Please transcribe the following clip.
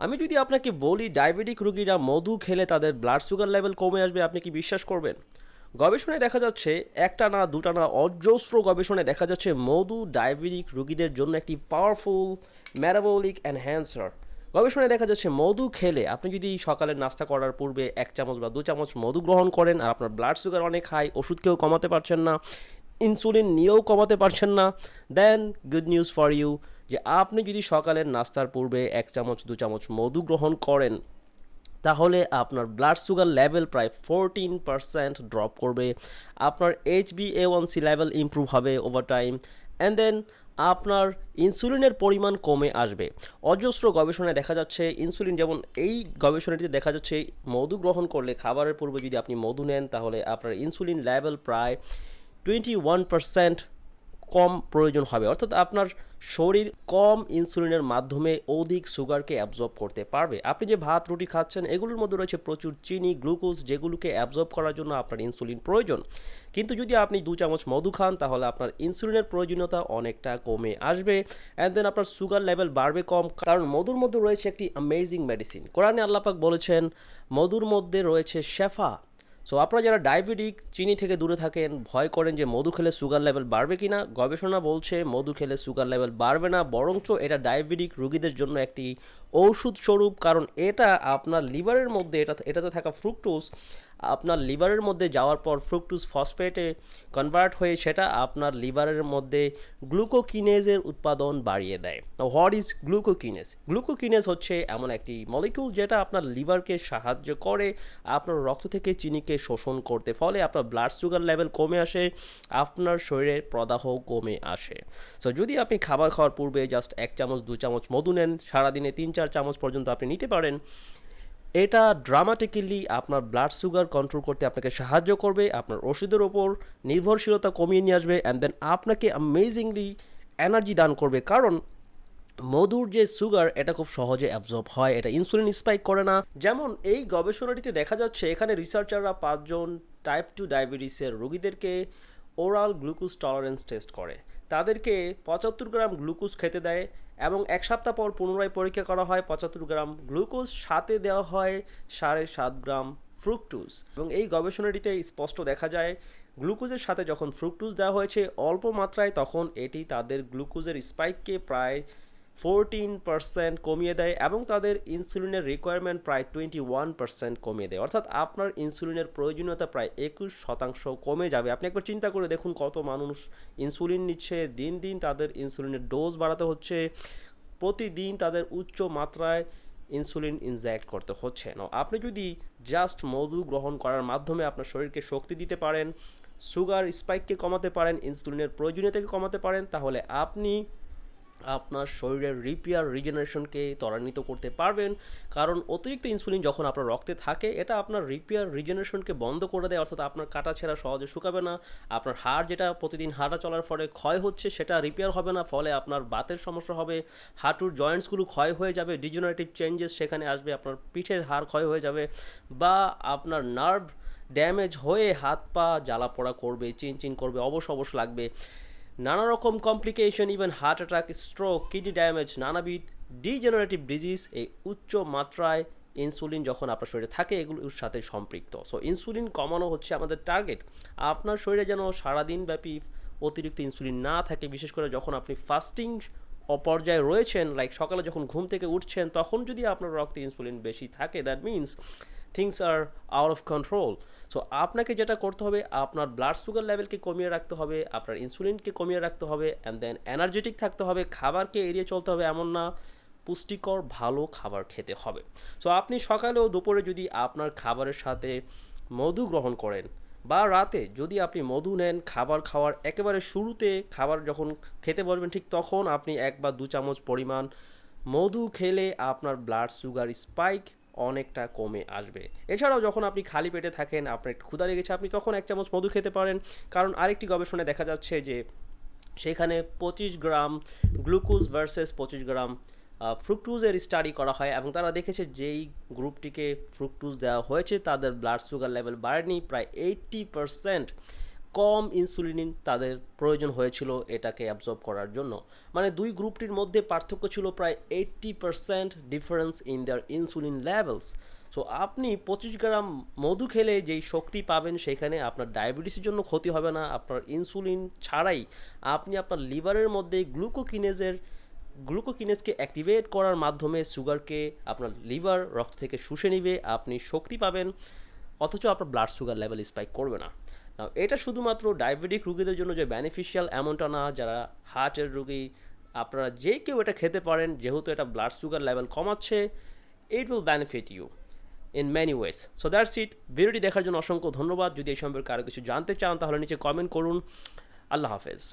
আমি যদি আপনাকে বলি ডায়াবেটিক রোগীরা মধু খেলে তাদের ব্লাড সুগার লেভেল কমে আসবে, আপনি কি বিশ্বাস করবেন? গবেষণায় দেখা যাচ্ছে, একটা না দুটা না অজস্র গবেষণায় দেখা যাচ্ছে মধু ডায়াবেটিক রোগীদের জন্য একটি পাওয়ারফুল মেটাবলিক এনহ্যান্সার। গবেষণায় দেখা যাচ্ছে মধু খেলে আপনি যদি সকালের নাস্তা করার পূর্বে 1 চামচ বা 2 চামচ মধু গ্রহণ করেন আর আপনার ব্লাড সুগার অনেক হাই, ওষুধ খেয়েও কমাতে পারছেন না, ইনসুলিন নিয়েও কমাতে পারছেন না, দেন গুড নিউজ ফর ইউ, যে আপনি যদি সকালের নাস্তার পূর্বে 1 চামচ 2 চামচ মধু গ্রহণ করেন তাহলে আপনার ব্লাড সুগার লেভেল প্রায় 14% ড্রপ করবে, আপনার HbA1c লেভেল ইমপ্রুভ হবে ওভার টাইম, অ্যান্ড দেন আপনার ইনসুলিনের পরিমাণ কমে আসবে। অজস্র গবেষণায় দেখা যাচ্ছে ইনসুলিন, যেমন এই গবেষণাটিতে দেখা যাচ্ছে মধু গ্রহণ করলে খাবারের পূর্বে যদি আপনি মধু নেন তাহলে আপনার ইনসুলিন লেভেল প্রায় 21% কম প্রয়োজন হবে, অর্থাৎ আপনার শরীর কম ইনসুলিনের মাধ্যমে অধিক সুগারকে অ্যাবজর্ব করতে পারবে। আপনি যে ভাত রুটি খাচ্ছেন এগুলোর মধ্যে রয়েছে প্রচুর চিনি, গ্লুকোজ, যেগুলোকে অ্যাবজর্ব করার জন্য আপনার ইনসুলিন প্রয়োজন। কিন্তু যদি আপনি 2 চামচ মধু খান তাহলে আপনার ইনসুলিনের প্রয়োজনীয়তা অনেকটা কমে আসবে, অ্যান্ড দেন আপনার সুগার লেভেল বাড়বে কম, কারণ মধুর মধ্যে রয়েছে একটি অ্যামেজিং মেডিসিন। কোরআনে আল্লাহ পাক বলেছেন মধুর মধ্যে রয়েছে শেফা। সো আপনারা যারা ডায়াবেটিক, চিনি থেকে দূরে থাকেন, ভয় করেন যে মধু খেলে সুগার লেভেল বাড়বে কিনা, গবেষণা বলছে মধু খেলে সুগার লেভেল বাড়বে না, বরঞ্চ এটা ডায়াবেটিক রোগীদের জন্য একটি ঔষধ স্বরূপ, কারণ এটা আপনার লিভারের মধ্যে এটাতে থাকা ফ্রুক্টোজ আপনার লিভারের মধ্যে যাওয়ার পর ফ্রুক্টোজ ফসফেটে কনভার্ট হয়ে সেটা আপনার লিভারের মধ্যে গ্লুকোকিনেজের উৎপাদন বাড়িয়ে দেয়। What is গ্লুকোকিনেজ? গ্লুকোকিনেজ হচ্ছে এমন একটি মলিকিউল যেটা আপনার লিভারকে সাহায্য করে আপনার রক্ত থেকে চিনিকে শোষণ করতে, ফলে আপনার ব্লাড সুগার লেভেল কমে আসে, আপনার শরীরের প্রদাহ কমে আসে। সো যদি আপনি খাবার খাওয়ার পূর্বে জাস্ট 1 চামচ 2 চামচ মধু নেন, সারাদিনে 3-4 চামচ পর্যন্ত আপনি নিতে পারেন, এটা ড্রামাটিক্যালি আপনার ব্লাড সুগার কন্ট্রোল করতে আপনাকে সাহায্য করবে, আপনার ওষুধের ওপর নির্ভরশীলতা কমিয়ে নিয়ে আসবে, অ্যান্ড দেন আপনাকে অ্যামেজিংলি এনার্জি দান করবে, কারণ মধুর যে সুগার এটা খুব সহজে অ্যাবজর্ব হয়, এটা ইনসুলিন স্পাইক করে না। যেমন এই গবেষণাটিতে দেখা যাচ্ছে এখানে রিসার্চাররা 5 জন টাইপ 2 ডায়াবেটিসের রোগীদেরকে ওরাল গ্লুকোজ টলারেন্স টেস্ট করে, তাদেরকে 75 গ্রাম গ্লুকোজ খেতে দেয় এবং 1 সপ্তাহ পর পুনরায় পরীক্ষা করা হয়, 75 গ্রাম গ্লুকোজ, সাথে দেওয়া হয় 7.5 গ্রাম ফ্রুক্টোজ, এবং এই গবেষণাটিতে স্পষ্ট দেখা যায় গ্লুকোজের সাথে যখন ফ্রুক্টোজ দেওয়া হয়েছে অল্প মাত্রায়, তখন এটি তাদের গ্লুকোজের স্পাইককে প্রায় 14% কমিয়ে দেয় এবং তাদের ইনসুলিনের রিকোয়ারমেন্ট প্রায় 21% কমিয়ে দেয়, অর্থাৎ আপনার ইনসুলিনের প্রয়োজনীয়তা প্রায় 21% কমে যাবে। আপনি একবার চিন্তা করে দেখুন কত মানুষ ইনসুলিন নিচ্ছে, দিন দিন তাদের ইনসুলিনের ডোজ বাড়াতে হচ্ছে, প্রতিদিন তাদের উচ্চ মাত্রায় ইনসুলিন ইনজেক্ট করতে হচ্ছে না। আপনি যদি জাস্ট মধু গ্রহণ করার মাধ্যমে আপনার শরীরকে শক্তি দিতে পারেন, সুগার স্পাইককে কমাতে পারেন, ইনসুলিনের প্রয়োজনীয়তাকে কমাতে পারেন, তাহলে আপনি আপনার শরীরের রিপেয়ার রিজেনারেশনকে ত্বরান্বিত করতে পারবেন, কারণ অতিরিক্ত ইনসুলিন যখন আপনার রক্তে থাকে এটা আপনার রিপেয়ার রিজেনারেশনকে বন্ধ করে দেয়, অর্থাৎ আপনার কাটা ছেঁড়া সহজে শুকাবে না, আপনার হাড় যেটা প্রতিদিন হাঁটা চলার ফলে ক্ষয় হচ্ছে সেটা রিপেয়ার হবে না, ফলে আপনার বাতের সমস্যা হবে, হাঁটুর জয়েন্টসগুলো ক্ষয় হয়ে যাবে, ডিজেনারেটিভ চেঞ্জেস সেখানে আসবে, আপনার পিঠের হাড় ক্ষয় হয়ে যাবে, বা আপনার নার্ভ ড্যামেজ হয়ে হাত পা জ্বালা পোড়া করবে, চিনচিন করবে, অবশ অবশ লাগবে, নানা রকম complication, even heart attack, stroke, kidney damage, নানাবিধ ডিজেনারেটিভ ডিজিজ এই উচ্চ মাত্রায় ইনসুলিন যখন আপনার শরীরে থাকে এগুলোর সাথে সম্পৃক্ত। সো ইনসুলিন কমানো হচ্ছে আমাদের টার্গেট। আপনার শরীরে যেন সারাদিন ব্যাপী অতিরিক্ত ইনসুলিন না থাকে, বিশেষ করে যখন আপনি ফাস্টিং পর্যায়ে রয়েছেন, লাইক সকালে যখন ঘুম থেকে উঠছেন তখন যদি আপনার রক্তে ইনসুলিন বেশি থাকে, that means things are out of control. So আপনাকে যেটা করতে হবে, আপনার ব্লাড সুগার লেভেলকে কমিয়ে রাখতে হবে, আপনার ইনসুলিনকে কমিয়ে রাখতে হবে, অ্যান্ড দেন এনার্জেটিক থাকতে হবে, খাবারকে এড়িয়ে চলতে হবে এমন না, পুষ্টিকর ভালো খাবার খেতে হবে। সো আপনি সকালে ও দুপুরে যদি আপনার খাবারের সাথে মধু গ্রহণ করেন, বা রাতে যদি আপনি মধু নেন খাবার খাওয়ার একেবারে শুরুতে, খাবার যখন খেতে বসবেন ঠিক তখন আপনি 1 বা 2 চামচ পরিমাণ মধু খেলে আপনার ব্লাড সুগার স্পাইক অনেকটা কমে আসবে। এছাড়াও যখন আপনি খালি পেটে থাকেন, আপনার একটু ক্ষুধা লেগেছে, আপনি তখন 1 চামচ মধু খেতে পারেন, কারণ আরেকটি গবেষণায় দেখা যাচ্ছে যে সেখানে 25 গ্রাম গ্লুকোজ ভার্সেস 25 গ্রাম ফ্রুক্টোজের স্টাডি করা হয় এবং তারা দেখেছে যেই গ্রুপটিকে ফ্রুক্টোজ দেওয়া হয়েছে তাদের ব্লাড সুগার লেভেল বাড়েনি, প্রায় 80% কম ইনসুলিন তাদের প্রয়োজন হয়েছিল এটাকে অ্যাবজর্ব করার জন্য। মানে দুই গ্রুপটির মধ্যে পার্থক্য ছিল প্রায় 80% difference in their insulin levels. So আপনি 25 গ্রাম মধু খেলে যেই শক্তি পাবেন সেখানে আপনার ডায়াবেটিসের জন্য ক্ষতি হবে না, আপনার ইনসুলিন ছাড়াই আপনি আপনার লিভারের মধ্যে গ্লুকোকিনেজকে অ্যাক্টিভেট করার মাধ্যমে সুগারকে আপনার লিভার রক্ত থেকে শুষে নিবে, আপনি শক্তি পাবেন, অথচ আপনার ব্লাড সুগার লেভেল স্পাইক করবে না। এটা শুধুমাত্র ডায়াবেটিক রোগীদের জন্য যে বেনিফিশিয়াল এমনটা না, যারা হার্টের রোগী আপনারা যে কেউ এটা খেতে পারেন, যেহেতু এটা ব্লাড সুগার লেভেল কমাচ্ছে, it will benefit you in many ways. So that's it. ভিডিওটি দেখার জন্য অসংখ্য ধন্যবাদ। যদি এই সম্পর্কে আরও কিছু জানতে চান তাহলে নিচে কমেন্ট করুন। আল্লাহ হাফেজ।